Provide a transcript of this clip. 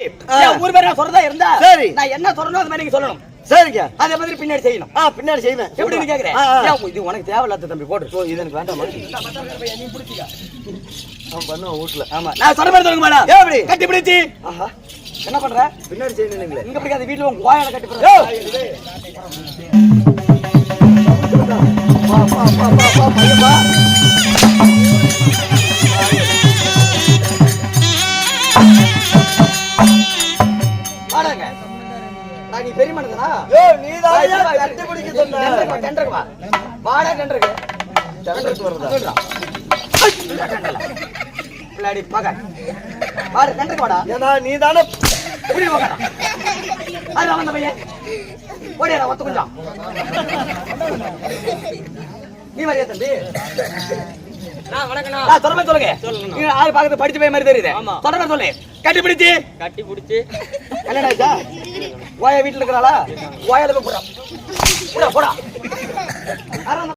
ஊர் பேர் நான் சொல்றதா இருந்தா சரி நான் என்ன சொல்றனோ அது மாதிரி நீங்க சொல்லணும். சரிங்க. அதே மாதிரி பின்னாடி செய்யணும். பின்னாடி செய்வேன். எப்படின்னு கேக்குறேன். இது உனக்கு தேவையில்லாத தம்பி போட்டு. இது எனக்கு வேண்டாம். நீ புடிச்சிக்க. அவன் பண்ணுவான் வீட்டுல. ஆமா நான் சொல்ற மாதிரி சொல்லுங்க மேடம். எப்படி கட்டி பிடிச்சி. ஆஹா என்ன பண்ற? பின்னாடி செய்யணுங்களே. இங்க பிடிக்காத வீட்டுல உன் கோயால கட்டி போடுற. வா வா வா வா வா பையப்பா. வாடங்க. நான் நீ பெரிய மனுஷனா? நீ தான் கட்டி பிடிக்க சொன்ன. டெண்டருக்கு வா. வாடா டெண்டருக்கு. டெண்டருக்கு வரதா? சொல்றா. பிளாடி பாக்க. வாடா டெண்டருக்கு வாடா. ஏனா நீ தான இப்படி வாடா. அது அவன் பையன். ஓடிடா ஒத்த கொஞ்சம். நீ வரியா தம்பி? நான் வணக்கண்ணா. நான் சொல்ற மாதிரி சொல்லுங்க. நீ ஆளு பாக்கிறது படிச்ச பையன் மாதிரி தெரியுது. சொல்ற மாதிரி சொல்லு. கட்டி பிடிச்சி. கல்யாணம் ஆயிச்சா? ஓயா வீட்டுல இருக்கறாளா? ஓயால போய் போடா. போடா.